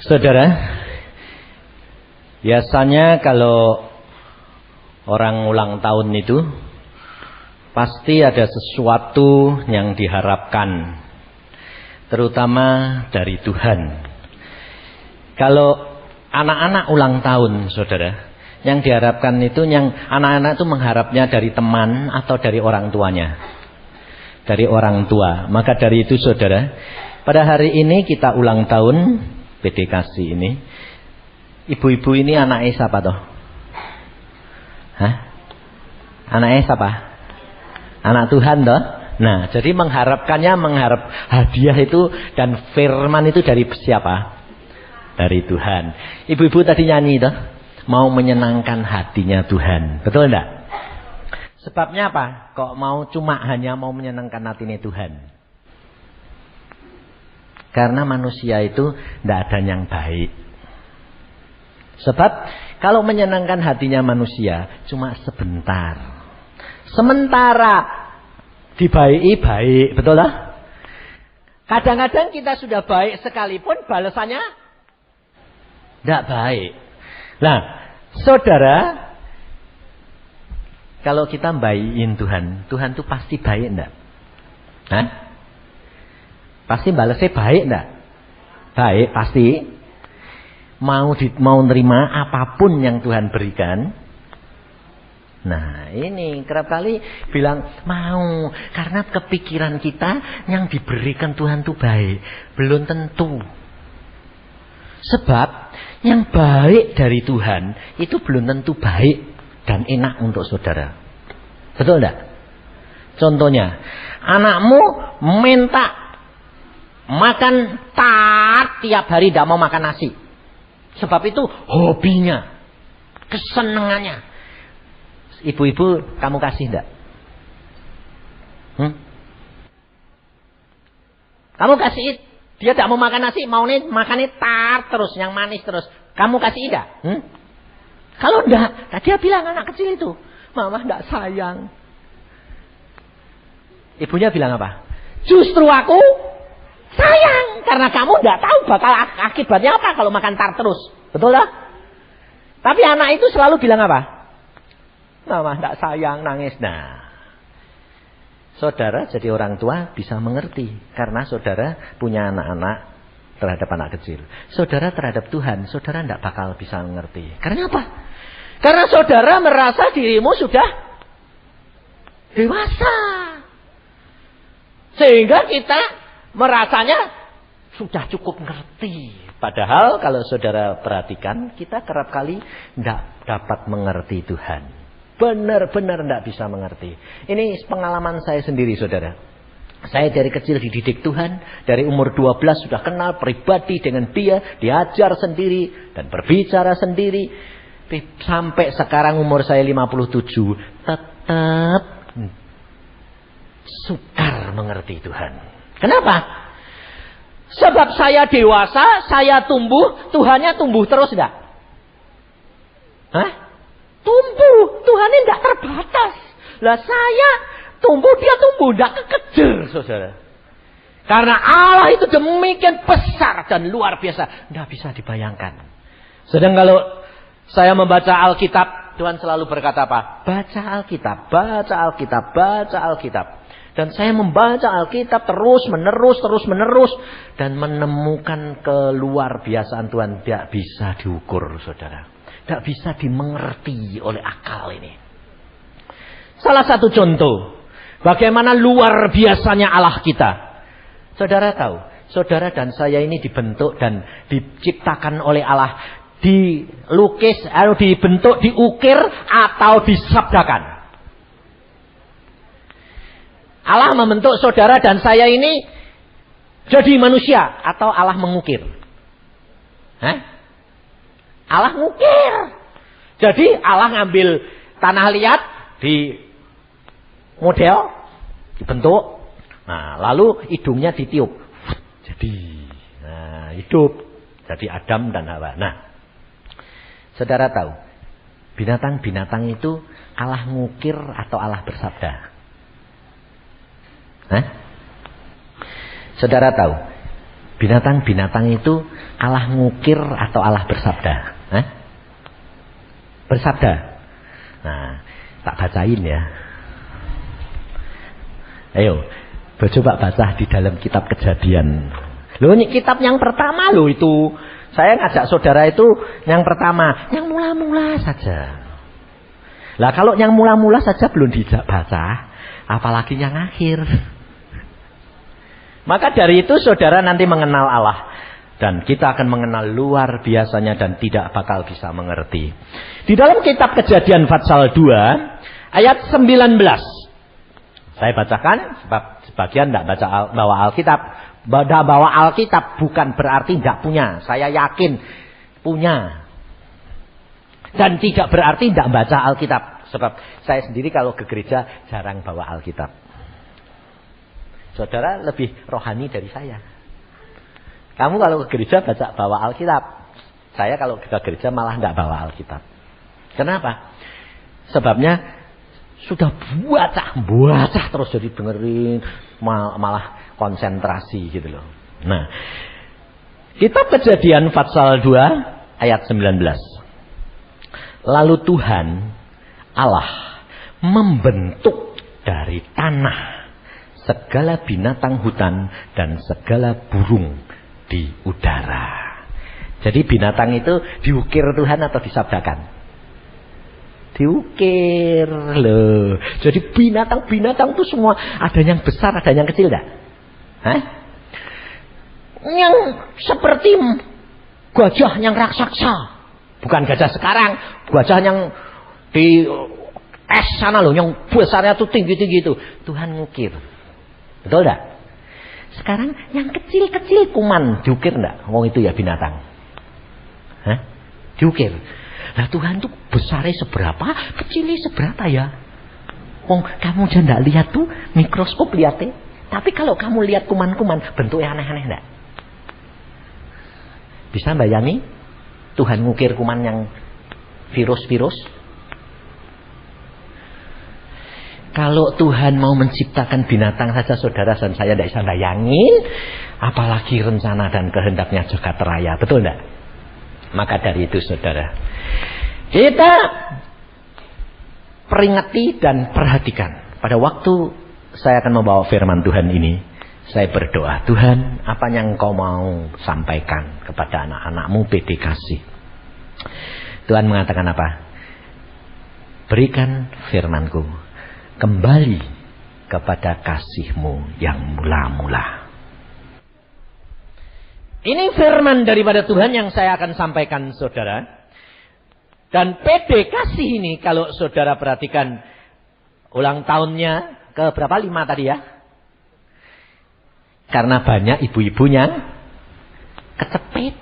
Saudara, biasanya kalau orang ulang tahun itu pasti ada sesuatu yang diharapkan, terutama dari Tuhan. Kalau anak-anak ulang tahun, saudara, yang diharapkan itu, yang anak-anak itu mengharapnya dari teman atau dari orang tuanya. Dari orang tua. Maka dari itu, saudara, pada hari ini kita ulang tahun PDKC ini. Ibu-ibu ini anaknya siapa toh? Hah? Anaknya siapa? Anak Tuhan toh? Nah, jadi mengharap hadiah itu dan firman itu dari siapa? Dari Tuhan. Ibu-ibu tadi nyanyi toh, mau menyenangkan hatinya Tuhan. Betul enggak? Sebabnya apa? Kok hanya mau menyenangkan hatinya Tuhan? Karena manusia itu tidak ada yang baik. Sebab kalau menyenangkan hatinya manusia cuma sebentar. Sementara dibaiki baik, betul lah? Kadang-kadang kita sudah baik sekalipun balasannya tidak baik. Nah, saudara, kalau kita baikin Tuhan, Tuhan itu pasti baik enggak? Hah? Pasti balasnya baik enggak? Baik, pasti. Mau nerima apapun yang Tuhan berikan. Nah, ini kerap kali bilang mau, karena kepikiran kita yang diberikan Tuhan itu baik. Belum tentu. Sebab yang baik dari Tuhan itu belum tentu baik dan enak untuk saudara. Betul enggak? Contohnya, anakmu minta makan tart tiap hari, tidak mau makan nasi. Sebab itu hobinya, kesenangannya. Ibu-ibu, kamu kasih enggak? Kamu kasih, dia tidak mau makan nasi, makannya tart terus, yang manis terus. Kamu kasih enggak? Kalau enggak, dia bilang anak kecil itu, mama enggak sayang. Ibunya bilang apa? Justru aku sayang, karena kamu tidak tahu bakal akibatnya apa kalau makan tart terus. Betul tak? Tapi anak itu selalu bilang apa? Mama tidak sayang, nangis. Nah, saudara jadi orang tua bisa mengerti. Karena saudara punya anak-anak terhadap anak kecil. Saudara terhadap Tuhan, saudara tidak bakal bisa mengerti. Karena apa? Karena saudara merasa dirimu sudah dewasa. Sehingga kita merasanya sudah cukup ngerti. Padahal kalau saudara perhatikan, kita kerap kali tidak dapat mengerti Tuhan. Benar-benar tidak bisa mengerti. Ini pengalaman saya sendiri, saudara. Saya dari kecil dididik Tuhan. Dari umur 12 sudah kenal pribadi dengan dia. Diajar sendiri dan berbicara sendiri. Sampai sekarang umur saya 57. Tetap sukar mengerti Tuhan. Kenapa? Sebab saya dewasa, saya tumbuh, Tuhannya tumbuh terus enggak? Hah? Tumbuh, Tuhannya enggak terbatas. Lah saya tumbuh, dia tumbuh, enggak kekejar, saudara. Karena Allah itu demikian besar dan luar biasa, enggak bisa dibayangkan. Sedang kalau saya membaca Alkitab, Tuhan selalu berkata apa? Baca Alkitab, baca Alkitab, baca Alkitab. Dan saya membaca Alkitab terus menerus dan menemukan keluar biasaan Tuhan. Tidak bisa diukur, saudara. Tidak bisa dimengerti oleh akal ini. Salah satu contoh bagaimana luar biasanya Allah kita. Saudara tahu, saudara dan saya ini dibentuk dan diciptakan oleh Allah, dilukis, dibentuk, diukir atau disabdakan. Allah membentuk saudara dan saya ini jadi manusia atau Allah mengukir? Hah? Allah ngukir. Jadi Allah ngambil tanah liat di model, dibentuk. Nah, lalu hidungnya ditiup. Jadi, hidup. Jadi Adam dan Hawa. Nah, saudara tahu, binatang-binatang itu Allah ngukir atau Allah bersabda? Hah? Saudara tahu, Binatang-binatang itu Allah ngukir atau Allah bersabda? Bersabda. Nah, tak bacain ya. Ayo, coba baca di dalam kitab Kejadian. Loh, ini kitab yang pertama loh itu. Saya ngajak saudara itu yang pertama, yang mula-mula saja. Lah kalau yang mula-mula saja belum dibaca, apalagi yang akhir. Maka dari itu saudara nanti mengenal Allah. Dan kita akan mengenal luar biasanya dan tidak bakal bisa mengerti. Di dalam kitab Kejadian pasal 2 ayat 19. Saya bacakan sebab sebagian tidak bawa Alkitab. Bawa Alkitab bukan berarti tidak punya. Saya yakin punya. Dan tidak berarti tidak baca Alkitab. Sebab saya sendiri kalau ke gereja jarang bawa Alkitab. Saudara lebih rohani dari saya. Kamu kalau ke gereja bawa Alkitab. Saya kalau ke gereja malah tidak bawa Alkitab. Kenapa? Sebabnya sudah baca terus jadi dengerin malah konsentrasi gitu loh. Nah, kitab Kejadian pasal 2 ayat 19. Lalu Tuhan Allah membentuk dari tanah segala binatang hutan dan segala burung di udara. Jadi binatang itu diukir Tuhan atau disabdakan? Diukir loh. Jadi binatang-binatang itu semua ada yang besar, ada yang kecil enggak? Yang seperti gajah yang raksasa. Bukan gajah sekarang, gajah yang di es sana loh, yang besarnya tuh tinggi-tinggi itu. Tuhan ngukir. Betul enggak? Sekarang yang kecil-kecil kuman diukir enggak? Wong itu ya binatang. Diukir. Nah Tuhan tuh besarnya seberapa, kecilnya seberapa ya? Wong kamu aja enggak lihat tuh mikroskop lihatnya. Tapi kalau kamu lihat kuman-kuman bentuknya aneh-aneh enggak? Bisa bayangin Tuhan ngukir kuman yang virus-virus? Kalau Tuhan mau menciptakan binatang saja saudara dan saya tidak bisa bayangin, apalagi rencana dan kehendaknya jagat raya, betul enggak? Maka dari itu saudara, kita peringati dan perhatikan. Pada waktu saya akan membawa firman Tuhan ini, saya berdoa, Tuhan, apa yang Engkau mau sampaikan kepada anak-anak-Mu PD kasih. Tuhan mengatakan apa? Berikan firman-Ku kembali kepada kasih-Mu yang mula-mula. Ini firman daripada Tuhan yang saya akan sampaikan saudara. Dan PD kasih ini kalau saudara perhatikan ulang tahunnya ke berapa? 5 tadi ya. Karena banyak ibu-ibu yang kecepit.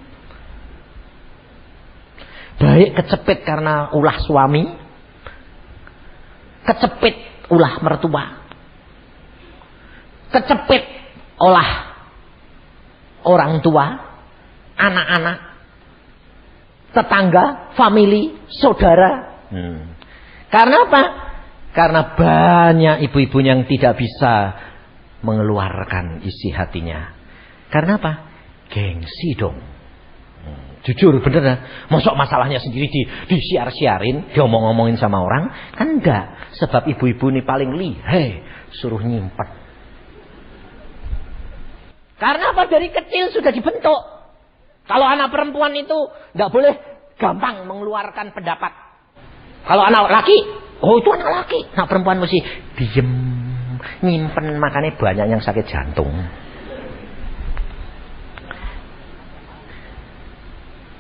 Baik kecepit karena ulah suami. Kecepit ulah mertua. Kecepit olah orang tua, anak-anak, tetangga, famili, saudara. Karena apa? Karena banyak ibu-ibu yang tidak bisa mengeluarkan isi hatinya. Karena apa? Gengsi dong. Jujur bener ya. Masuk masalahnya sendiri disiar-siarin, diomong-omongin sama orang? Kan enggak. Sebab ibu-ibu ini paling lihai, suruh nyimpen. Karena apa? Dari kecil sudah dibentuk. Kalau anak perempuan itu tidak boleh gampang mengeluarkan pendapat. Kalau anak laki, oh itu anak laki. Anak perempuan mesti diem, nyimpen, makanya banyak yang sakit jantung.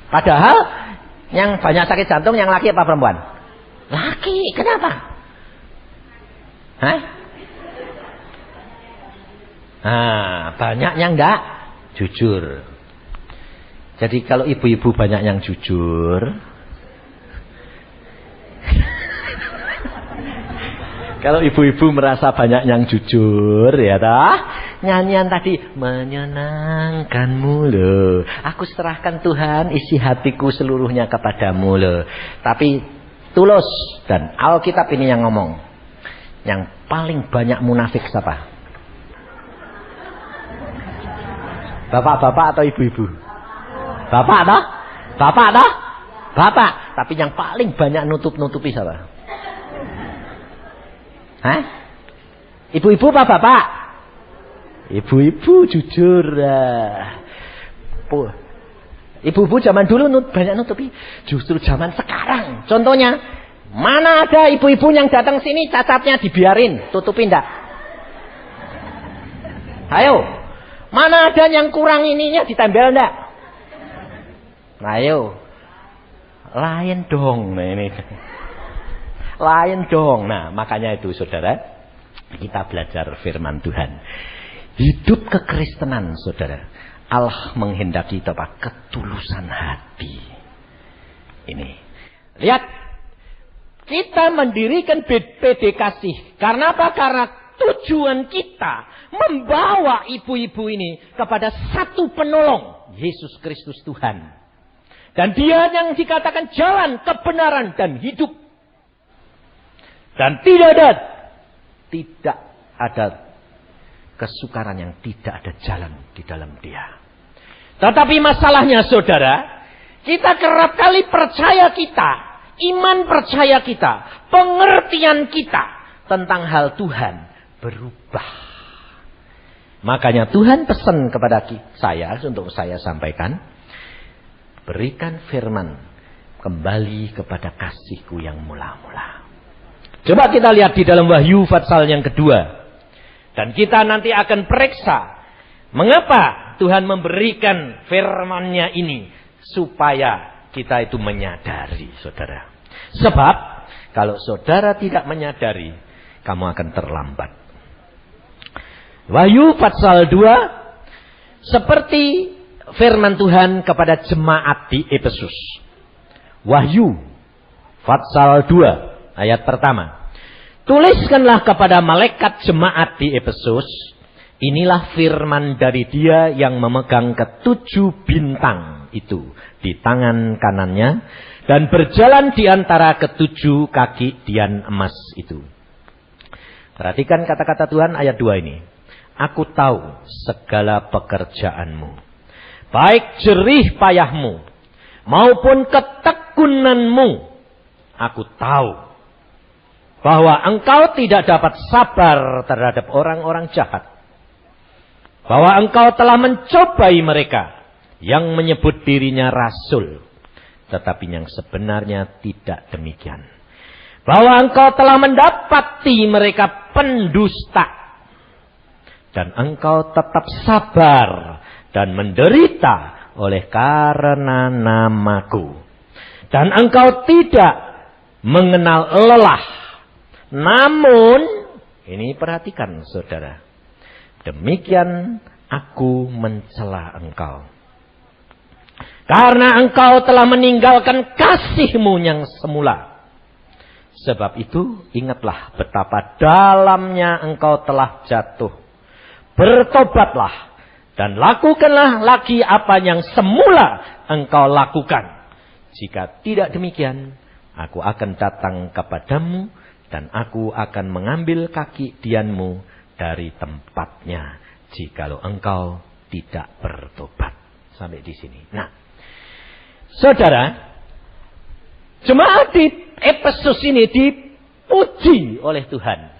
Padahal yang banyak sakit jantung yang laki apa perempuan? Laki. Kenapa? Banyak yang enggak jujur. Jadi kalau ibu-ibu banyak yang jujur, kalau ibu-ibu merasa banyak yang jujur, ya toh, nyanyian tadi menyenangkanmu loh. Aku serahkan Tuhan isi hatiku seluruhnya kepadamu loh. Tapi tulus, dan Alkitab ini yang ngomong. Yang paling banyak munafik siapa? Bapak-bapak atau ibu-ibu? Bapak toh? Bapak toh? Bapak. Tapi yang paling banyak nutupi siapa? Hah? Ibu-ibu apa bapak? Ibu-ibu jujur. Ibu-ibu zaman dulu banyak nutupi. Justru zaman sekarang. Contohnya, mana ada ibu-ibu yang datang sini cacatnya dibiarin, tutupi ndak? Ayo. Mana ada yang kurang ininya ditempel ndak? Ayo. Lain dong. Nah ini. Lain dong. Nah, makanya itu saudara, kita belajar firman Tuhan. Hidup kekristenan, saudara. Allah menghendaki apa? Ketulusan hati. Ini. Lihat. Kita mendirikan PD Kasih. Karena apa? Karena tujuan kita membawa ibu-ibu ini kepada satu penolong. Yesus Kristus Tuhan. Dan dia yang dikatakan jalan, kebenaran, dan hidup. Dan tidak ada kesukaran yang tidak ada jalan di dalam dia. Tetapi masalahnya saudara, kita kerap kali percaya kita, iman percaya kita, pengertian kita tentang hal Tuhan berubah. Makanya Tuhan pesan kepada saya, untuk saya sampaikan, berikan firman, kembali kepada kasihku yang mula-mula. Coba kita lihat di dalam Wahyu pasal yang kedua. Dan kita nanti akan periksa mengapa Tuhan memberikan firman-Nya ini supaya kita itu menyadari, saudara. Sebab kalau saudara tidak menyadari, kamu akan terlambat. Wahyu pasal 2 seperti firman Tuhan kepada jemaat di Efesus. Wahyu pasal 2 ayat pertama. Tuliskanlah kepada malaikat jemaat di Efesus, inilah firman dari Dia yang memegang ketujuh bintang itu di tangan kanannya dan berjalan di antara ketujuh kaki dian emas itu. Perhatikan kata-kata Tuhan ayat 2 ini. Aku tahu segala pekerjaanmu, baik jerih payahmu maupun ketekunanmu. Aku tahu bahwa engkau tidak dapat sabar terhadap orang-orang jahat. Bahwa engkau telah mencobai mereka yang menyebut dirinya rasul, tetapi yang sebenarnya tidak demikian. Bahwa engkau telah mendapati mereka pendusta. Dan engkau tetap sabar dan menderita oleh karena namaku. Dan engkau tidak mengenal lelah. Namun, ini perhatikan saudara. Demikian aku mencela engkau. Karena engkau telah meninggalkan kasihmu yang semula. Sebab itu, ingatlah betapa dalamnya engkau telah jatuh. Bertobatlah dan lakukanlah lagi apa yang semula engkau lakukan. Jika tidak demikian, aku akan datang kepadamu dan aku akan mengambil kaki dianmu dari tempatnya jikalau engkau tidak bertobat. Sampai di sini. Nah, saudara, jemaat di Efesus ini dipuji oleh Tuhan.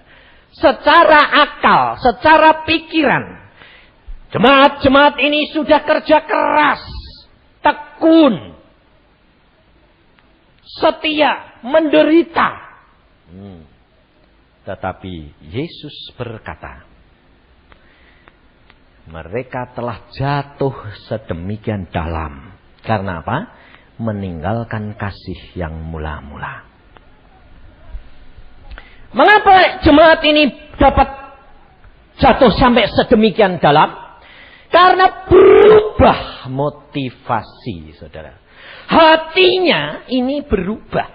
Secara akal, secara pikiran. Jemaat-jemaat ini sudah kerja keras, tekun, setia, menderita. Tetapi Yesus berkata, mereka telah jatuh sedemikian dalam. Karena apa? Meninggalkan kasih yang mula-mula. Mengapa jemaat ini dapat jatuh sampai sedemikian dalam? Karena berubah motivasi, saudara. Hatinya ini berubah.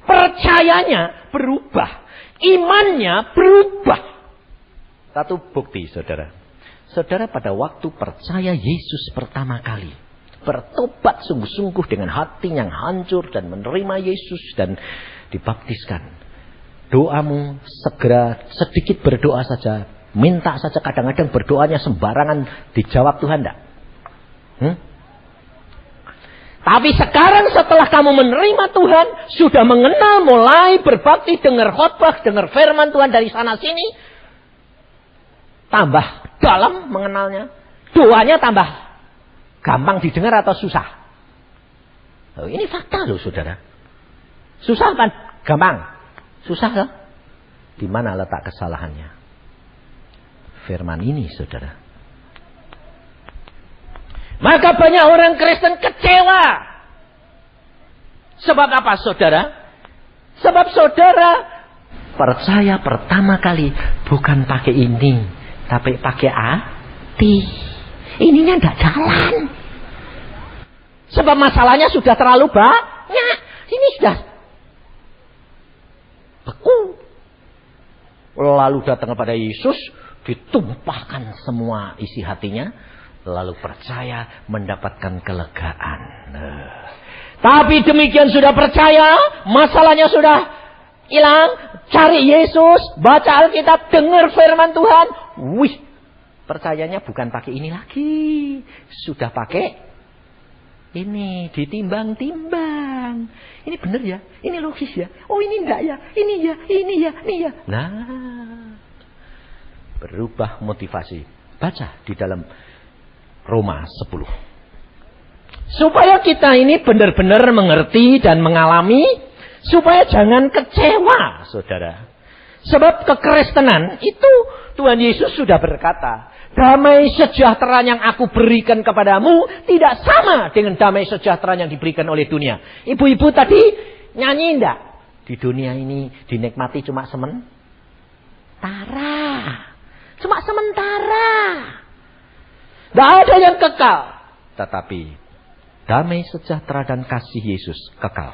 Percayanya berubah. Imannya berubah. Satu bukti, saudara. Saudara pada waktu percaya Yesus pertama kali, bertobat sungguh-sungguh dengan hati yang hancur dan menerima Yesus dan dibaptiskan. Doamu segera sedikit berdoa saja. Minta saja, kadang-kadang berdoanya sembarangan dijawab Tuhan enggak? Tapi sekarang setelah kamu menerima Tuhan, sudah mengenal, mulai berbakti, dengar khotbah, dengar firman Tuhan dari sana sini, tambah dalam mengenalnya, doanya tambah gampang didengar atau susah? Oh, ini fakta loh saudara. Susah apa gampang? Susah loh. Di mana letak kesalahannya? Firman ini saudara. Maka banyak orang Kristen kecewa. Sebab apa saudara? Sebab saudara percaya pertama kali bukan pakai ini, tapi pakai hati. Ininya tidak jalan. Sebab masalahnya sudah terlalu banyak. Ini sudah beku. Lalu datang kepada Yesus, ditumpahkan semua isi hatinya. Lalu percaya mendapatkan kelegaan. Tapi demikian sudah percaya, masalahnya sudah hilang. Cari Yesus, baca Alkitab, dengar firman Tuhan. Wih, percayanya bukan pakai ini lagi. Sudah pakai ini, ditimbang-timbang. Ini benar ya, ini logis ya. Oh ini enggak ya, ini ya, ini ya, ini ya. Nah, berubah motivasi. Baca di dalam Roma 10. Supaya kita ini benar-benar mengerti dan mengalami. Supaya jangan kecewa, saudara. Sebab kekristenan itu Tuhan Yesus sudah berkata, damai sejahtera yang aku berikan kepadamu tidak sama dengan damai sejahtera yang diberikan oleh dunia. Ibu-ibu tadi nyanyi enggak? Di dunia ini dinikmati cuma sementara. Cuma sementara. Tidak ada yang kekal. Tetapi damai sejahtera dan kasih Yesus kekal.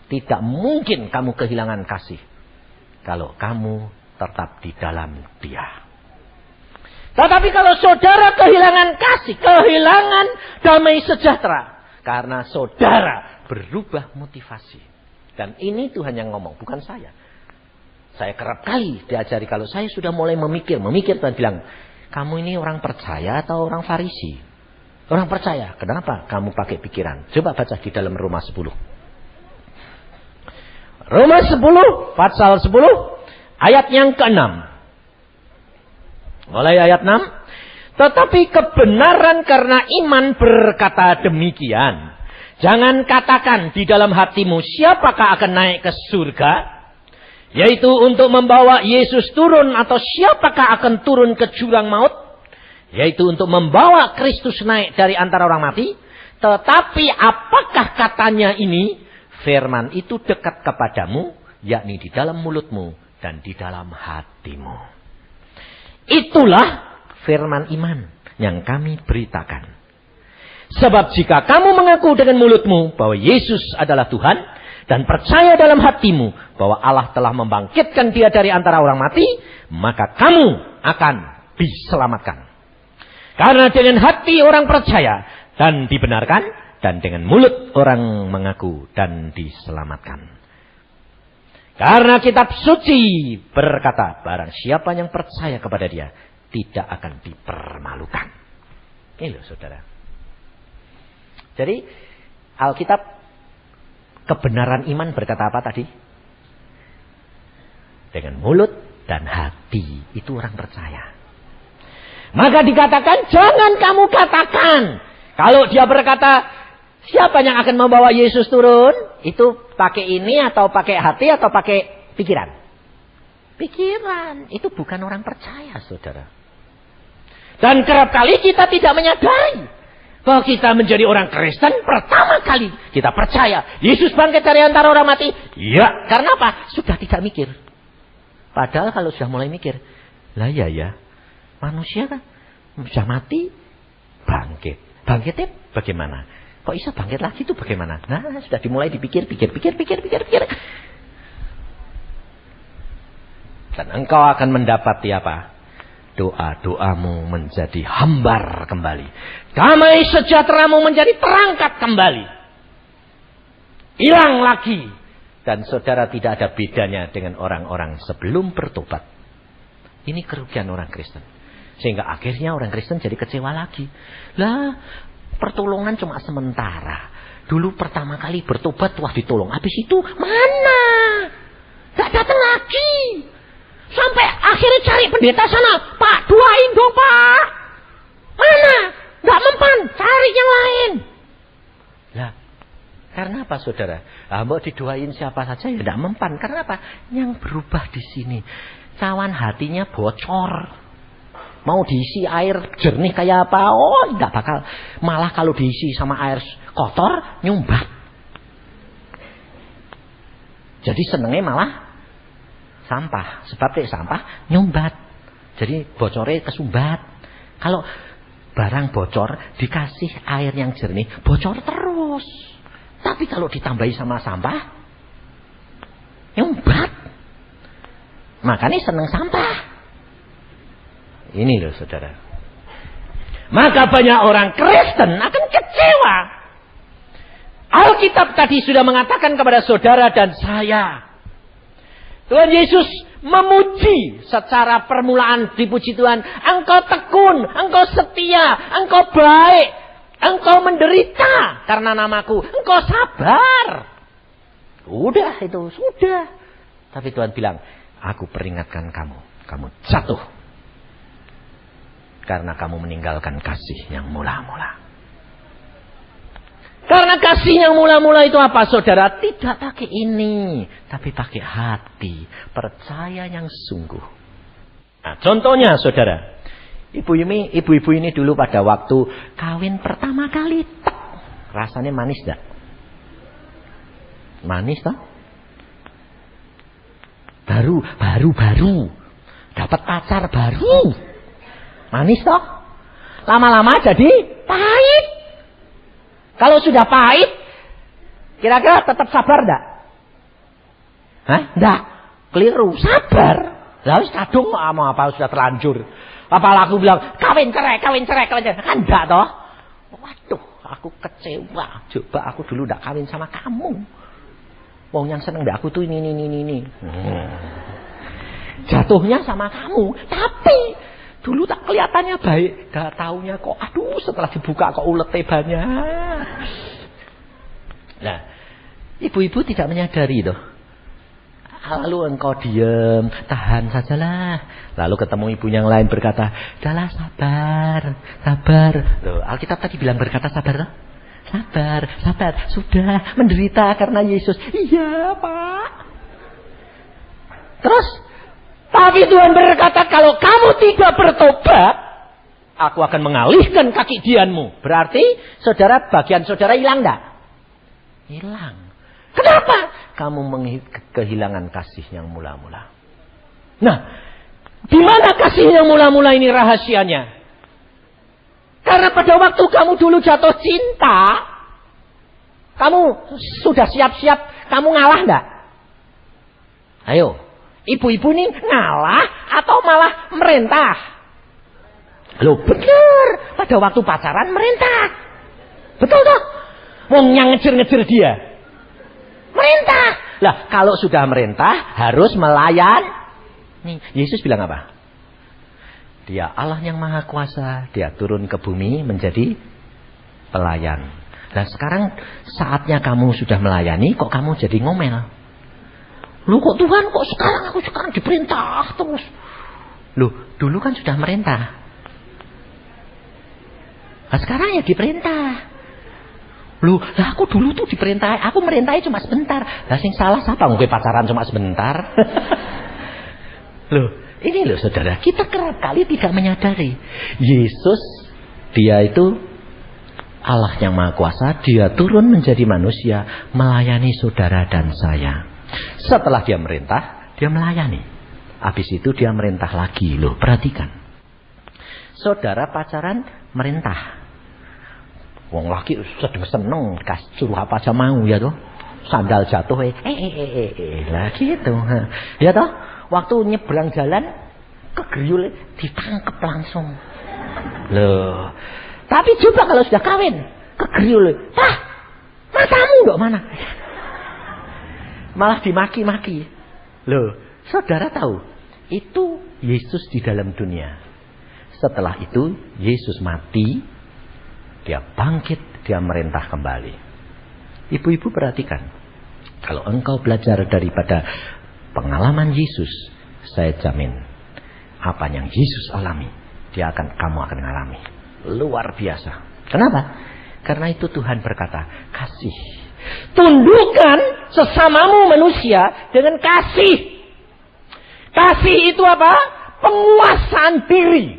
Tidak mungkin kamu kehilangan kasih kalau kamu tetap di dalam Dia. Tetapi kalau saudara kehilangan kasih, kehilangan damai sejahtera, karena saudara berubah motivasi. Dan ini Tuhan yang ngomong, bukan saya. Saya kerap kali diajari kalau saya sudah mulai memikir Tuhan bilang, kamu ini orang percaya atau orang Farisi? Orang percaya. Kenapa kamu pakai pikiran? Coba baca di dalam Roma 10. Roma 10, pasal 10, ayat yang ke-6. Mulai ayat 6. Tetapi kebenaran karena iman berkata demikian. Jangan katakan di dalam hatimu siapakah akan naik ke surga. Yaitu untuk membawa Yesus turun atau siapakah akan turun ke jurang maut. Yaitu untuk membawa Kristus naik dari antara orang mati. Tetapi apakah katanya ini? Firman itu dekat kepadamu. Yakni di dalam mulutmu dan di dalam hatimu. Itulah firman iman yang kami beritakan. Sebab jika kamu mengaku dengan mulutmu bahwa Yesus adalah Tuhan. Dan percaya dalam hatimu bahwa Allah telah membangkitkan Dia dari antara orang mati. Maka kamu akan diselamatkan. Karena dengan hati orang percaya dan dibenarkan. Dan dengan mulut orang mengaku dan diselamatkan. Karena kitab suci berkata, barang siapa yang percaya kepada Dia tidak akan dipermalukan. Ini loh saudara. Jadi Alkitab kebenaran iman berkata apa tadi? Dengan mulut dan hati. Itu orang percaya. Maka dikatakan, jangan kamu katakan. Kalau dia berkata, siapa yang akan membawa Yesus turun? Itu pakai ini atau pakai hati atau pakai pikiran? Pikiran. Itu bukan orang percaya, saudara. Dan kerap kali kita tidak menyadari bahwa kita menjadi orang Kristen pertama kali kita percaya Yesus bangkit dari antara orang mati. Ya, karena apa? Sudah tidak mikir. Padahal kalau sudah mulai mikir, lah ya, manusia kan sudah mati, bangkit. Bangkitnya bagaimana? Kok bisa bangkit lagi itu bagaimana? Nah, sudah dimulai dipikir. Dan engkau akan mendapati apa? Doa-doamu menjadi hambar kembali. Damai sejahteramu menjadi terangkat kembali. Hilang lagi. Dan saudara tidak ada bedanya dengan orang-orang sebelum bertobat. Ini kerugian orang Kristen. Sehingga akhirnya orang Kristen jadi kecewa lagi. Lah, pertolongan cuma sementara. Dulu pertama kali bertobat, wah ditolong. Habis itu mana? Gak datang lagi. Sampai akhirnya cari pendeta sana. Pak, doain dong Pak. Mana? Gak mempan, cari yang lain. Lah, karena apa saudara? Mau didoain siapa saja ya gak mempan. Karena apa? Yang berubah di sini, cawan hatinya bocor. Mau diisi air jernih kayak apa? Oh, tidak bakal. Malah kalau diisi sama air kotor, nyumbat. Jadi senengnya malah sampah. Sebab sampah nyumbat. Jadi bocornya kesumbat. Kalau barang bocor dikasih air yang jernih, bocor terus. Tapi kalau ditambahi sama sampah, nyumbat. Makanya seneng sampah. Ini loh saudara. Maka banyak orang Kristen akan kecewa. Alkitab tadi sudah mengatakan kepada saudara dan saya, Tuhan Yesus memuji secara permulaan. Dipuji Tuhan, engkau tekun, engkau setia, engkau baik, engkau menderita karena namaku, engkau sabar. Udah itu, sudah. Tapi Tuhan bilang, aku peringatkan kamu, kamu jatuh karena kamu meninggalkan kasih yang mula-mula. Karena kasih yang mula-mula itu apa saudara? Tidak pakai ini, tapi pakai hati, percaya yang sungguh. Nah, contohnya saudara, ibu-ibu ini dulu pada waktu kawin pertama kali, rasanya manis gak? Manis toh? Baru, dapat pacar baru. Manis toh? Lama-lama jadi pahit. Kalau sudah pahit, kira-kira tetap sabar enggak? Hah? Enggak. Keliru. Sabar. Lalu kadung mau apa sudah terlanjur. Apa aku bilang, kawin cerai. Kan enggak toh? Waduh, aku kecewa. Coba aku dulu enggak kawin sama kamu. Wong yang seneng enggak aku tuh ini. Jatuhnya sama kamu. Tapi dulu tak kelihatannya baik, gak taunya kok, aduh setelah dibuka kok ulete banyak. Nah, ibu-ibu tidak menyadari toh. Lalu engkau diam, tahan sajalah. Lalu ketemu ibu yang lain berkata, "Dahlah sabar." Loh, Alkitab tadi bilang berkata sabar toh? Sabar, sudah menderita karena Yesus. Iya, Pak. Terus tapi Tuhan berkata, kalau kamu tidak bertobat, aku akan mengalihkan kaki dianmu. Berarti saudara, bagian saudara hilang enggak? Hilang. Kenapa? Kamu kehilangan kasih yang mula-mula. Nah, di mana kasih yang mula-mula ini rahasianya? Karena pada waktu kamu dulu jatuh cinta, kamu sudah siap-siap, kamu ngalah enggak? Ayo. Ibu-ibu ini ngalah atau malah merintah? Loh benar. Pada waktu pacaran merintah. Betul toh? Wong yang ngejer-ngejer dia merintah. Lah kalau sudah merintah harus melayan. Nih, Yesus bilang apa? Dia Allah yang maha kuasa. Dia turun ke bumi menjadi pelayan. Nah sekarang saatnya kamu sudah melayani, kok kamu jadi ngomel? Loh kok Tuhan, kok aku sekarang diperintah terus? Loh, dulu kan sudah merintah. Nah sekarang ya diperintah. Loh, lah aku dulu tuh diperintah, aku merintahi cuma sebentar. Lah sing salah siapa? Mungkin pacaran cuma sebentar. Loh, ini loh saudara, kita kerap kali tidak menyadari. Yesus, dia itu Allah yang maha kuasa, dia turun menjadi manusia, melayani saudara dan saya. Setelah dia merintah, dia melayani. Habis itu dia merintah lagi. Loh, perhatikan. Saudara pacaran merintah. Wong laki seneng, suruh apa aja mau ya toh. Sandal jatuh lah gitu. Ya toh, waktu nyebrang jalan kegeriul ditangkep langsung. Loh. Tapi coba kalau sudah kawin, kegeriul. Matamu dok mana? Malah dimaki-maki. Loh, saudara tahu, itu Yesus di dalam dunia. Setelah itu Yesus mati, Dia bangkit, dia merintah kembali. Ibu-ibu perhatikan. Kalau engkau belajar daripada pengalaman Yesus, saya jamin apa yang Yesus alami, kamu akan alami. Luar biasa. Kenapa? Karena itu Tuhan berkata, kasih. Tundukkan sesamamu manusia dengan kasih. Kasih itu apa? Penguasaan diri.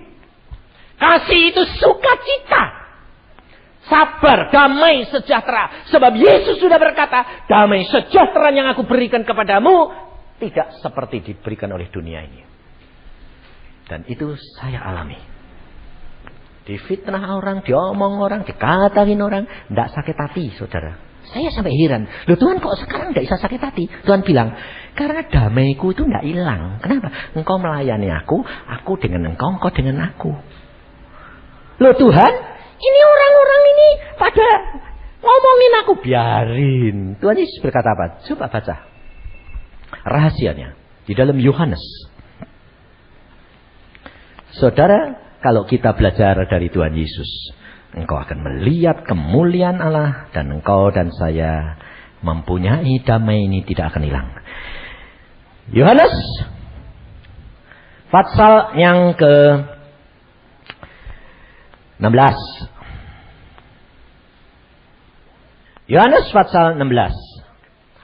Kasih itu sukacita. Sabar, damai, sejahtera. Sebab Yesus sudah berkata, damai sejahtera yang aku berikan kepadamu tidak seperti diberikan oleh dunia ini. Dan itu saya alami. Difitnah orang, diomong orang, dikatain orang, tidak sakit hati, saudara. Saya sampai heran. Loh Tuhan, kok sekarang tidak bisa sakit hati? Tuhan bilang, karena damaiku itu tidak hilang. Kenapa? Engkau melayani aku dengan engkau dengan aku. Loh Tuhan, ini orang-orang ini pada ngomongin aku. Biarin. Tuhan Yesus berkata apa? Coba baca rahasianya di dalam Yohanes. Saudara, kalau kita belajar dari Tuhan Yesus, engkau akan melihat kemuliaan Allah, dan engkau dan saya mempunyai damai ini tidak akan hilang. Yohanes pasal yang ke 16. Yohanes pasal 16.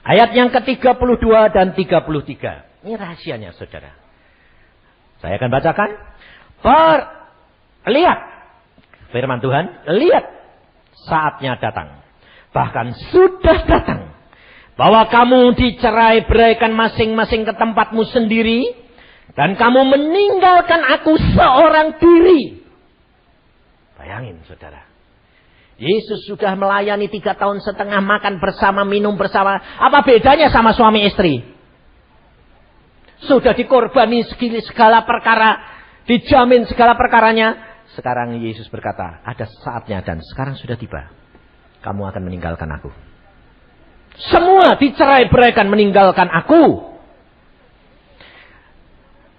Ayat yang ke-32 dan 33. Ini rahasianya, saudara. Saya akan bacakan. Lihat, firman Tuhan, lihat, saatnya datang. Bahkan sudah datang. Bahwa kamu dicerai-beraikan masing-masing ke tempatmu sendiri. Dan kamu meninggalkan aku seorang diri. Bayangin, saudara. Yesus sudah melayani 3 tahun setengah, makan bersama, minum bersama. Apa bedanya sama suami istri? Sudah dikorbani segala perkara, dijamin segala perkaranya. Sekarang Yesus berkata, ada saatnya dan sekarang sudah tiba. Kamu akan meninggalkan aku. Semua dicerai-beraikan meninggalkan aku.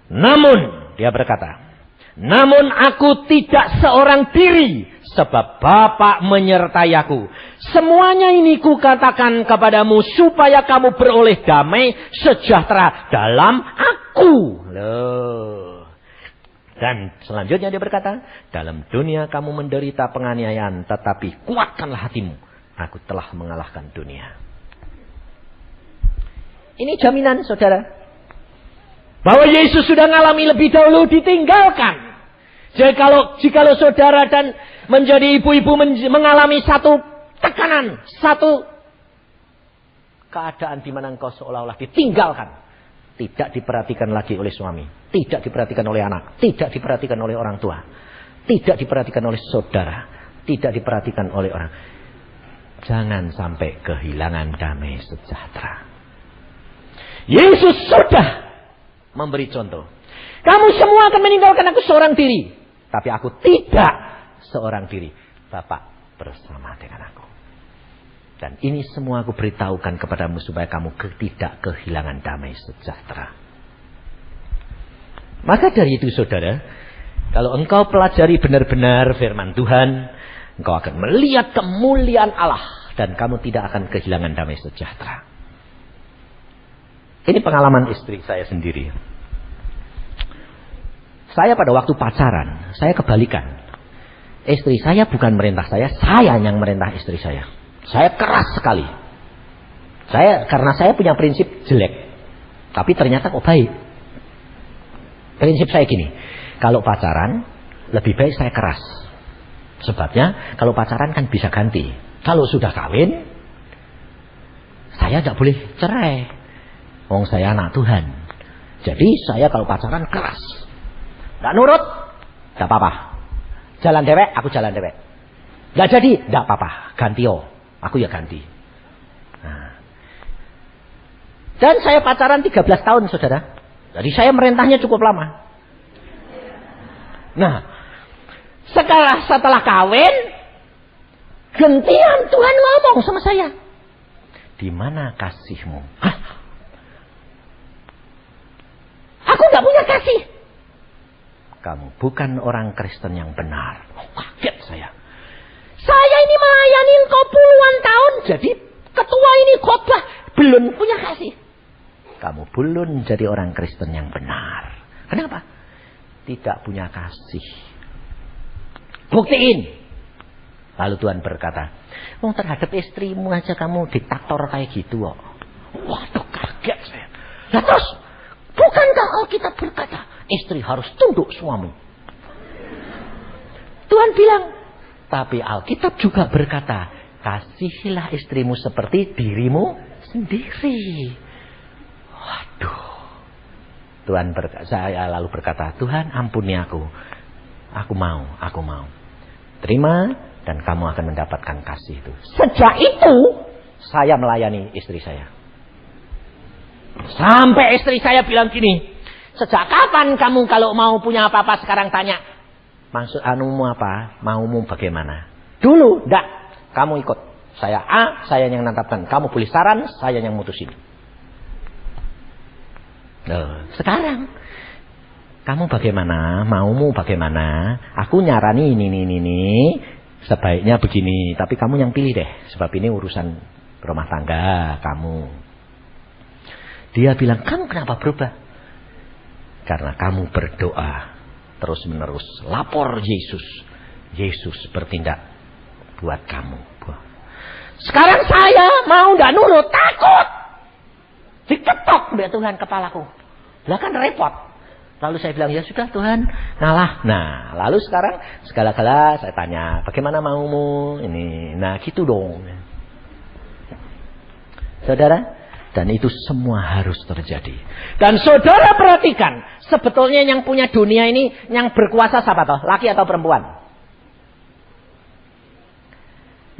Namun, dia berkata, namun aku tidak seorang diri, sebab Bapa menyertai aku. Semuanya ini kukatakan kepadamu supaya kamu beroleh damai sejahtera dalam aku. Loh. Dan selanjutnya dia berkata, dalam dunia kamu menderita penganiayaan, tetapi kuatkanlah hatimu. Aku telah mengalahkan dunia. Ini jaminan, saudara, bahwa Yesus sudah mengalami lebih dahulu, ditinggalkan. Jadi jikalau saudara dan menjadi ibu-ibu mengalami satu tekanan, satu keadaan di mana engkau seolah-olah ditinggalkan, tidak diperhatikan lagi oleh suami, tidak diperhatikan oleh anak, tidak diperhatikan oleh orang tua, tidak diperhatikan oleh saudara, tidak diperhatikan oleh orang. Jangan sampai kehilangan damai sejahtera. Yesus sudah memberi contoh. Kamu semua akan meninggalkan aku seorang diri. Tapi aku tidak seorang diri. Bapa bersama dengan aku. Dan ini semua aku beritahukan kepadamu supaya kamu tidak kehilangan damai sejahtera. Maka dari itu, saudara, kalau engkau pelajari benar-benar firman Tuhan, engkau akan melihat kemuliaan Allah. Dan kamu tidak akan kehilangan damai sejahtera. Ini pengalaman istri saya sendiri. Saya pada waktu pacaran, saya kebalikan. Istri saya bukan merintah saya yang merintah istri saya. Saya keras sekali. Karena saya punya prinsip jelek. Tapi ternyata kok baik. Prinsip saya gini, kalau pacaran, lebih baik saya keras. Sebabnya, kalau pacaran kan bisa ganti. Kalau sudah kawin, saya tidak boleh cerai. Wong saya anak Tuhan. Jadi saya kalau pacaran keras. Tidak nurut, tidak apa-apa. Jalan dewek, aku jalan dewek. Tidak jadi, tidak apa-apa. Ganti aku ya ganti. Nah. Dan saya pacaran 13 tahun, saudara. Jadi saya merintahnya cukup lama. Nah, setelah kawin, gantian Tuhan ngomong sama saya. Di mana kasihmu? Hah? Aku tidak punya kasih. Kamu bukan orang Kristen yang benar. Oh, kaget saya. Saya ini melayani engkau puluhan tahun. Jadi ketua ini khotbah. Belum punya kasih. Kamu belum jadi orang Kristen yang benar. Kenapa? Tidak punya kasih. Buktiin. Lalu Tuhan berkata, terhadap istrimu aja kamu diktator kayak gitu kok. Waduh, kaget saya. Nah terus, bukankah Alkitab berkata, istri harus tunduk suami? Tuhan bilang, tapi Alkitab juga berkata, kasihilah istrimu seperti dirimu sendiri. Waduh. Tuhan saya lalu berkata, Tuhan ampuni aku. Aku mau. Terima dan kamu akan mendapatkan kasih itu. Sejak itu, saya melayani istri saya. Sampai istri saya bilang gini, sejak kapan kamu kalau mau punya apa-apa sekarang tanya, maksud anumu apa, maumu bagaimana? Dulu, enggak, kamu ikut. Saya A, saya yang menetapkan. Kamu boleh saran, saya yang mutusin. Sekarang, kamu bagaimana, maumu bagaimana? Aku nyarani ini. Sebaiknya begini, tapi kamu yang pilih deh. Sebab ini urusan rumah tangga kamu. Dia bilang, kamu kenapa berubah? Karena kamu berdoa terus menerus. Lapor Yesus. Yesus bertindak buat kamu. Sekarang saya mau gak nurut, takut. Diketok oleh Tuhan kepalaku. Lah kan repot. Lalu saya bilang, ya sudah Tuhan, ngalah. Nah, lalu sekarang segala-gala saya tanya, bagaimana maumu? Ini, nah gitu dong. Saudara, dan itu semua harus terjadi. Dan saudara perhatikan, sebetulnya yang punya dunia ini, yang berkuasa siapa toh? Laki atau perempuan?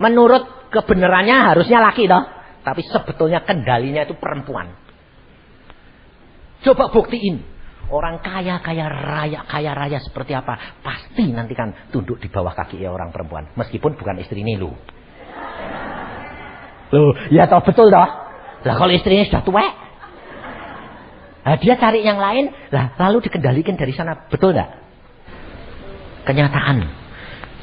Menurut kebenarannya harusnya laki toh. Tapi sebetulnya kendalinya itu perempuan. Coba buktiin. Orang kaya raya seperti apa? Pasti nanti kan tunduk di bawah kaki orang perempuan. Meskipun bukan istri ini lu. Loh, ya toh betul toh. Lah kalau istrinya sudah tua. Nah, dia cari yang lain. Lah lalu dikendalikan dari sana. Betul enggak? Kenyataan.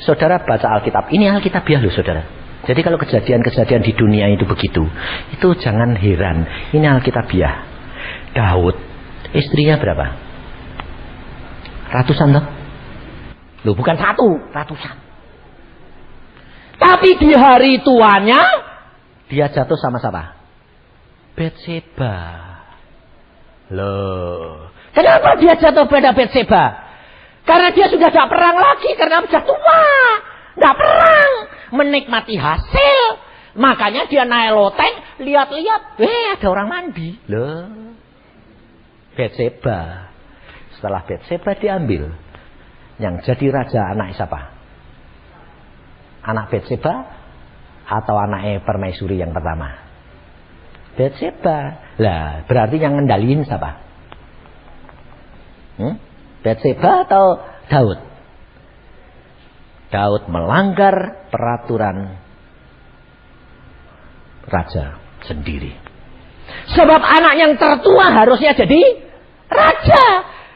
Saudara baca Alkitab. Ini Alkitabiah loh saudara. Jadi kalau kejadian-kejadian di dunia itu begitu. Itu jangan heran. Ini Alkitabiah. Daud. Istrinya berapa? Ratusan toh? Loh bukan satu, ratusan. Tapi di hari tuanya dia jatuh sama siapa? Betseba. Loh, kenapa dia jatuh pada Betseba? Karena dia sudah tidak perang lagi, karena sudah tua, tidak perang, menikmati hasil. Makanya dia naik loteng, lihat-lihat, ada orang mandi. Loh. Betseba. Setelah Betseba diambil, yang jadi raja anak siapa? Anak Betseba atau anaknya permaisuri yang pertama? Betseba. Lah, berarti yang ngendaliin siapa? Betseba atau Daud? Daud melanggar peraturan raja sendiri. Sebab anak yang tertua harusnya jadi raja,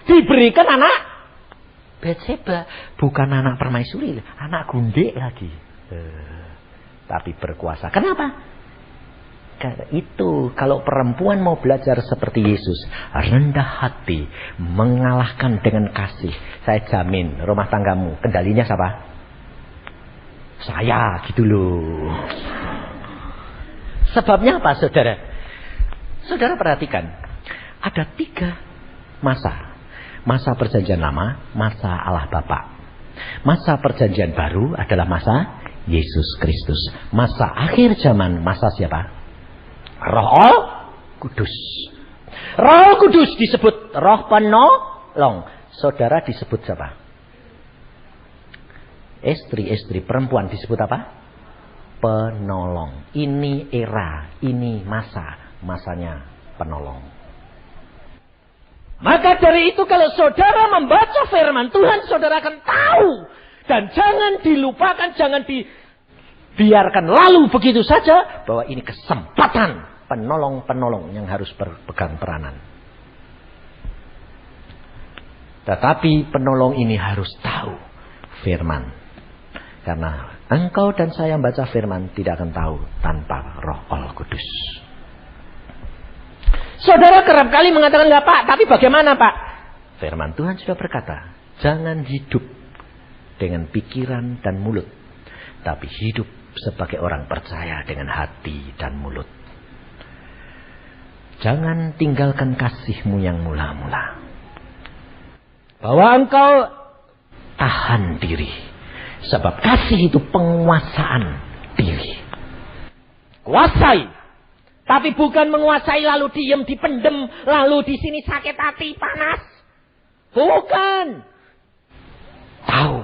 diberikan anak Betseba, bukan anak permaisuri, anak gundik lagi. Tapi berkuasa. Kenapa? Karena itu kalau perempuan mau belajar seperti Yesus, rendah hati, mengalahkan dengan kasih, saya jamin rumah tanggamu kendalinya siapa? Saya, gitu loh. Sebabnya apa, saudara? Saudara perhatikan, ada 3 masa. Masa perjanjian lama, masa Allah Bapa. Masa perjanjian baru adalah masa Yesus Kristus. Masa akhir zaman, masa siapa? Roh Kudus. Roh Kudus disebut roh penolong. Saudara disebut siapa? Istri-istri perempuan disebut apa? Penolong. Ini era, ini masanya penolong. Maka dari itu kalau saudara membaca firman Tuhan, saudara akan tahu. Dan jangan dilupakan, jangan dibiarkan lalu begitu saja. Bahwa ini kesempatan penolong-penolong yang harus berpegang peranan. Tetapi penolong ini harus tahu firman. Karena Engkau dan saya membaca firman tidak akan tahu tanpa Roh Allah Kudus. Saudara kerap kali mengatakan, enggak Pak, tapi bagaimana Pak? Firman Tuhan sudah berkata, jangan hidup dengan pikiran dan mulut, tapi hidup sebagai orang percaya dengan hati dan mulut. Jangan tinggalkan kasihmu yang mula-mula. Bahwa engkau tahan diri. Sebab kasih itu penguasaan diri. Kuasai. Tapi bukan menguasai lalu diem, dipendem, lalu di sini sakit hati, panas. Bukan. Tahu.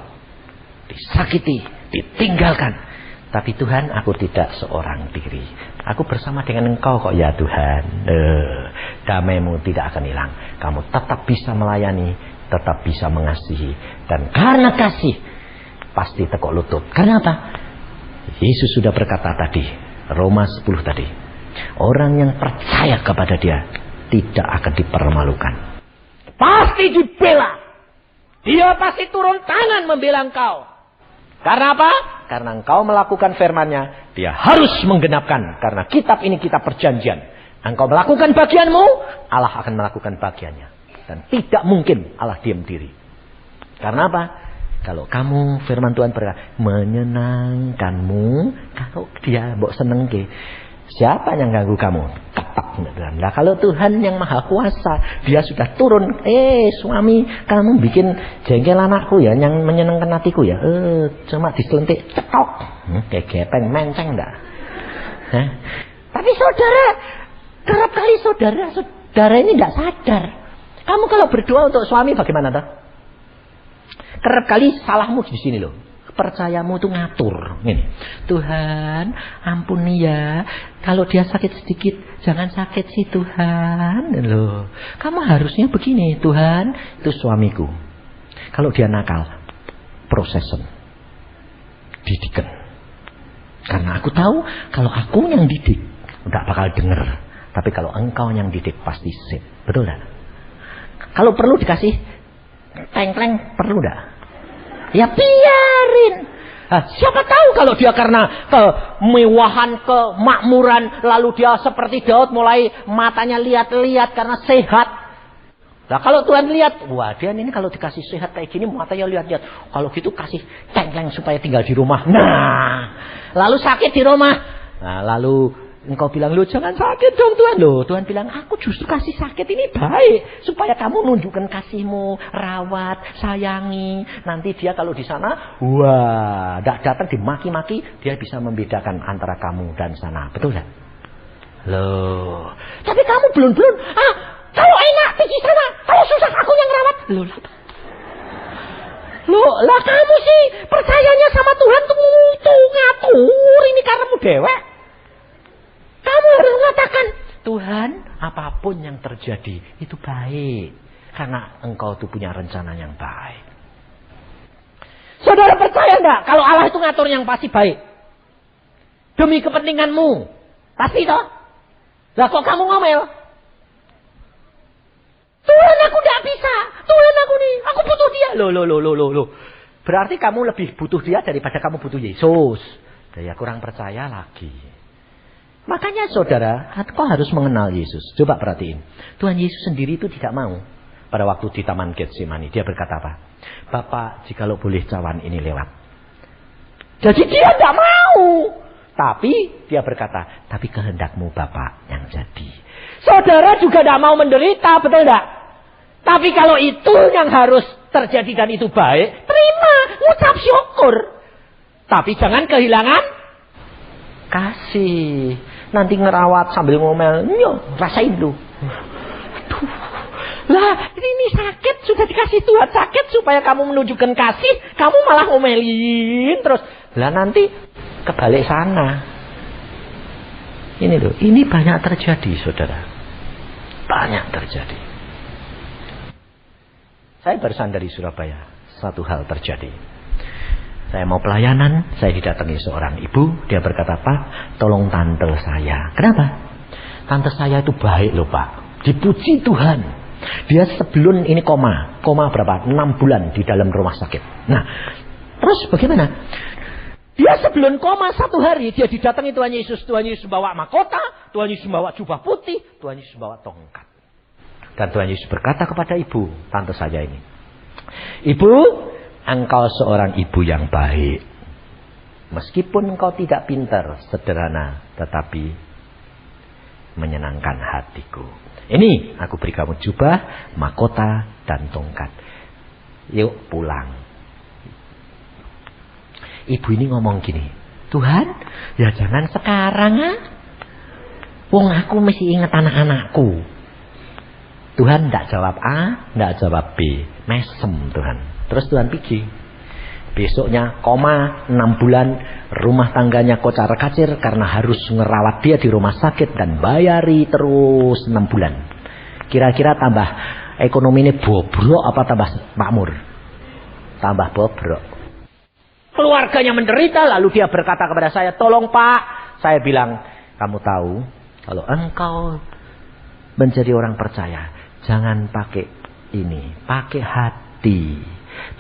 Disakiti, ditinggalkan. Tapi Tuhan, aku tidak seorang diri. Aku bersama dengan Engkau kok ya Tuhan. Damai-Mu tidak akan hilang. Kamu tetap bisa melayani, tetap bisa mengasihi. Dan karena kasih, pasti tekuk lutut. Karena apa? Yesus sudah berkata tadi, Roma 10 tadi. Orang yang percaya kepada Dia tidak akan dipermalukan. Pasti dibela. Dia pasti turun tangan membela engkau. Karena apa? Karena engkau melakukan firman-Nya, Dia harus menggenapkan. Karena kitab ini kitab perjanjian. Engkau melakukan bagianmu, Allah akan melakukan bagiannya. Dan tidak mungkin Allah diam diri. Karena apa? Kalau kamu firman Tuhan berkata menyenangkanmu, kalau Dia mbok seneng ke, siapa yang ganggu kamu? Ketak. Nah, kalau Tuhan yang maha kuasa, Dia sudah turun. Suami, kamu bikin jengkel anakku ya, yang menyenangkan hatiku ya. Cuma diselentik, cetok. Kayak gepeng, menceng enggak? Tapi saudara, kerap kali saudara ini enggak sadar. Kamu kalau berdoa untuk suami bagaimana toh? Kerap kali salahmu di sini loh. Percayamu itu ngatur. Gini. Tuhan, ampuni ya. Kalau dia sakit sedikit, jangan sakit sih Tuhan. Loh, kamu harusnya begini, Tuhan, itu suamiku. Kalau dia nakal, prosesen. Didikan. Karena aku tahu, kalau aku yang didik, enggak bakal denger. Tapi kalau engkau yang didik, pasti sip. Betul enggak? Kalau perlu dikasih tengkleng, perlu enggak? Ya biarin. Siapa tahu kalau dia karena kemewahan, kemakmuran, lalu dia seperti Daud mulai matanya lihat-lihat karena sehat. Nah kalau Tuhan lihat, wah dia ini kalau dikasih sehat kayak gini matanya lihat-lihat. Kalau gitu kasih tengkleng supaya tinggal di rumah. Nah, lalu sakit di rumah. Nah lalu engkau bilang, loh jangan sakit dong Tuhan. Loh Tuhan bilang, aku justru kasih sakit ini baik. Supaya kamu nunjukkan kasihmu, rawat, sayangi. Nanti dia kalau di sana, wah, tidak datang dimaki-maki. Dia bisa membedakan antara kamu dan sana. Betul gak? Loh, tapi kamu belum. Kalau enak pergi sana. Kalau susah aku yang rawat. Loh, lah kamu sih percayanya sama Tuhan tuh ngatur. Ini karenmu dewek. Kamu harus mengatakan, Tuhan, apapun yang terjadi itu baik. Karena engkau tuh punya rencana yang baik. Saudara percaya enggak kalau Allah itu ngatur yang pasti baik? Demi kepentinganmu. Pasti toh? Lah kok kamu ngomel? Tuhan aku enggak bisa. Tuhan aku nih, aku butuh Dia. Loh. Berarti kamu lebih butuh Dia daripada kamu butuh Yesus. Ya kurang percaya lagi. Makanya saudara, kau harus mengenal Yesus. Coba perhatiin. Tuhan Yesus sendiri itu tidak mau. Pada waktu di Taman Getsemani, Dia berkata apa? Bapak, jikalau boleh cawan ini lewat. Jadi Dia tidak mau. Tapi Dia berkata, tapi kehendakmu Bapak yang jadi. Saudara juga tidak mau menderita, betul tidak? Tapi kalau itu yang harus terjadi dan itu baik, terima, ngucap syukur. Tapi jangan kehilangan kasih. Nanti ngerawat sambil ngomel, rasain dulu. Aduh. Lah, ini sakit sudah dikasih Tuhan sakit supaya kamu menunjukkan kasih, kamu malah ngomelin terus. Lah nanti kebalik sana. Ini loh, ini banyak terjadi, saudara. Banyak terjadi. Saya barusan dari Surabaya, satu hal terjadi. Saya mau pelayanan, saya didatangi seorang ibu. Dia berkata, Pak, tolong tante saya. Kenapa? Tante saya itu baik loh Pak. Dipuji Tuhan. Dia sebelum ini koma berapa? 6 bulan di dalam rumah sakit. Nah, terus bagaimana? Dia sebelum koma 1 hari, dia didatangi Tuhan Yesus. Tuhan Yesus bawa mahkota, Tuhan Yesus bawa jubah putih, Tuhan Yesus bawa tongkat. Dan Tuhan Yesus berkata kepada ibu, tante saya ini, "Ibu, engkau seorang ibu yang baik. Meskipun engkau tidak pintar, sederhana, tetapi menyenangkan hatiku. Ini aku beri kamu jubah, mahkota, dan tongkat. Yuk pulang." Ibu ini ngomong gini, "Tuhan, ya jangan sekarang ah. Wong aku mesti ingat anak-anakku." Tuhan tidak jawab A, tidak jawab B. Mesem Tuhan. Terus Tuhan pergi. Besoknya 6 bulan rumah tangganya kocar-kacir karena harus ngerawat dia di rumah sakit dan bayari terus 6 bulan. Kira-kira tambah ekonomi ini bobrok apa tambah makmur? Tambah bobrok. Keluarganya menderita, lalu dia berkata kepada saya, "Tolong Pak." Saya bilang, "Kamu tahu, kalau engkau menjadi orang percaya, jangan pakai ini, pakai hati.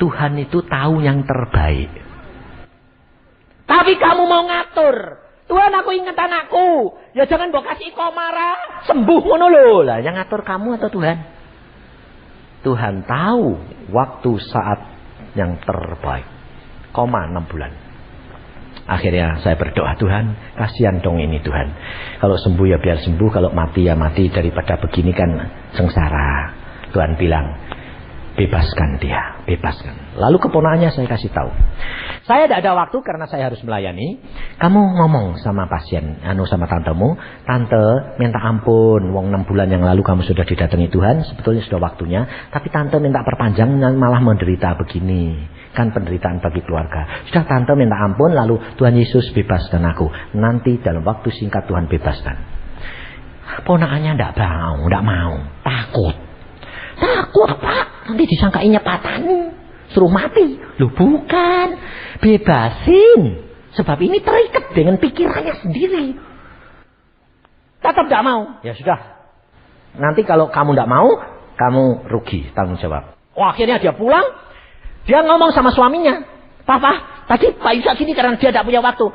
Tuhan itu tahu yang terbaik. Tapi kamu mau ngatur. Tuhan, aku ingat anakku. Ya jangan bawa kasih komara, sembuh ngono lho. Lah yang ngatur kamu atau Tuhan? Tuhan tahu waktu saat yang terbaik. 6 bulan. Akhirnya saya berdoa, "Tuhan, kasihan dong ini Tuhan. Kalau sembuh ya biar sembuh, kalau mati ya mati, daripada begini kan sengsara." Tuhan bilang, "Bebaskan dia, bebaskan." Lalu keponakannya saya kasih tahu. Saya tidak ada waktu karena saya harus melayani. "Kamu ngomong sama pasien, sama tantemu, tante minta ampun, wong 6 bulan yang lalu kamu sudah didatangi Tuhan, sebetulnya sudah waktunya, tapi tante minta perpanjang malah menderita begini. Kan penderitaan bagi keluarga. Sudah tante minta ampun, lalu Tuhan Yesus bebaskan aku. Nanti dalam waktu singkat Tuhan bebaskan." Ponakannya tidak mau, takut. Takut Pak, nanti disangkain nyepatan, suruh mati. Loh bukan, bebasin. Sebab ini terikat dengan pikirannya sendiri. Tetap tidak mau. Ya sudah, nanti kalau kamu tidak mau, kamu rugi, tanggung jawab. Akhirnya dia pulang. Dia ngomong sama suaminya, "Papa, tadi Pak Yusak gini karena dia tidak punya waktu."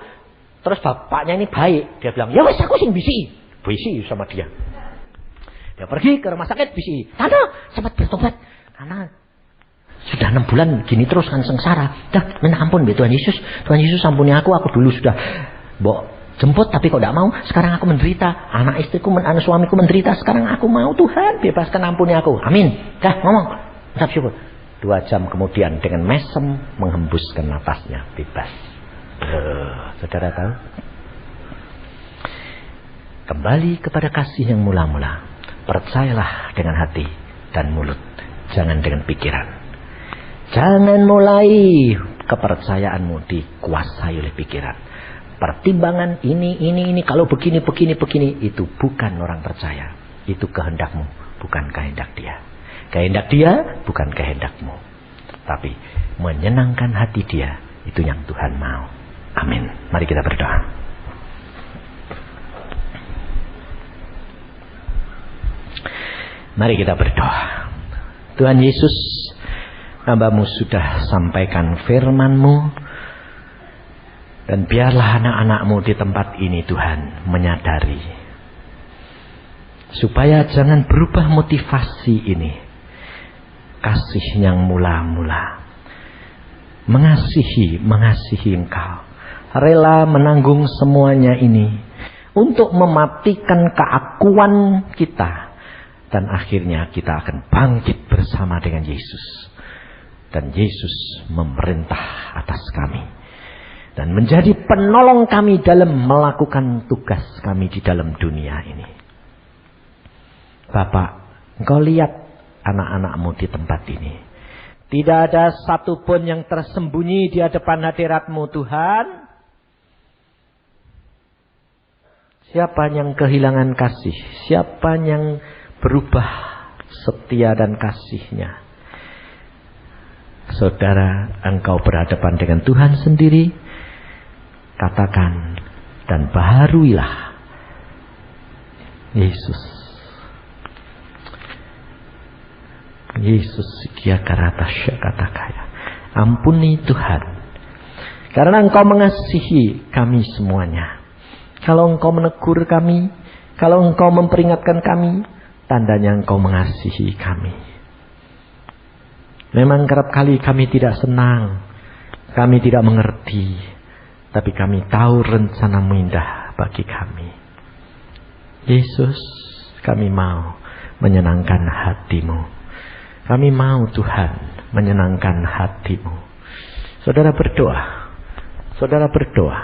Terus bapaknya ini baik. Dia bilang, "Ya wes aku sing bisi sama dia." Dia pergi ke rumah sakit bisi. "Tante, sempat bertobat. Karena sudah 6 bulan gini terus kan sengsara. Dah, minta ampun be Tuhan Yesus. Tuhan Yesus ampuni aku dulu sudah jemput tapi kok tidak mau. Sekarang aku menderita. Anak istriku, anak suamiku menderita. Sekarang aku mau, Tuhan bebaskan, ampuni aku. Amin." Dah ngomong. Ucap syukur. 2 jam kemudian dengan mesem menghembuskan napasnya, bebas. Saudara tahu? Kembali kepada kasih yang mula-mula. Percayalah dengan hati dan mulut, jangan dengan pikiran. Jangan mulai kepercayaanmu dikuasai oleh pikiran. Pertimbangan ini, kalau begini, itu bukan orang percaya. Itu kehendakmu, bukan kehendak dia. Kehendak dia bukan kehendakmu. Tapi menyenangkan hati dia, itu yang Tuhan mau. Amin. Mari kita berdoa. Mari kita berdoa. Tuhan Yesus, hamba-Mu sudah sampaikan firman-Mu. Dan biarlah anak-anak-Mu di tempat ini Tuhan menyadari. Supaya jangan berubah motivasi ini. Kasih yang mula-mula. Mengasihi Engkau. Rela menanggung semuanya ini. Untuk mematikan keakuan kita. Dan akhirnya kita akan bangkit bersama dengan Yesus. Dan Yesus memerintah atas kami. Dan menjadi penolong kami dalam melakukan tugas kami di dalam dunia ini. Bapak, Engkau lihat anak-anak-Mu di tempat ini. Tidak ada satupun yang tersembunyi di hadapan hadirat-Mu Tuhan. Siapa yang kehilangan kasih? Siapa yang berubah setia dan kasihnya? Saudara, engkau berhadapan dengan Tuhan sendiri. Katakan dan baharuilah. Yesus, kia karata syakata kaya. Ampuni Tuhan Karena Engkau mengasihi kami semuanya. Kalau Engkau menegur kami, kalau Engkau memperingatkan kami, tandanya Engkau mengasihi kami. Memang kerap kali kami tidak senang, kami tidak mengerti, tapi kami tahu rencana-Mu indah bagi kami. Yesus, kami mau menyenangkan hati-Mu. Kami mau Tuhan menyenangkan hati-Mu. Saudara berdoa. Saudara berdoa.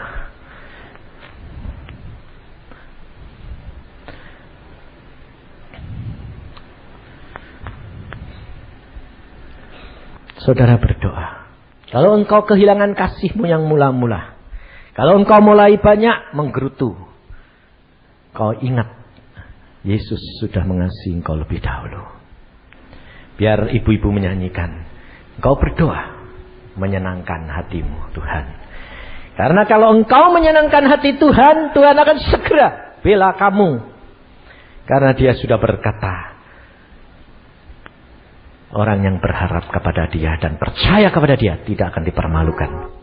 Saudara berdoa. Kalau engkau kehilangan kasih-Mu yang mula-mula. Kalau engkau mulai banyak menggerutu. Kau ingat, Yesus sudah mengasihi engkau lebih dahulu. Biar ibu-ibu menyanyikan. Engkau berdoa, menyenangkan hatimu, Tuhan. Karena kalau engkau menyenangkan hati Tuhan, Tuhan akan segera bela kamu. Karena Dia sudah berkata, orang yang berharap kepada Dia dan percaya kepada Dia tidak akan dipermalukan.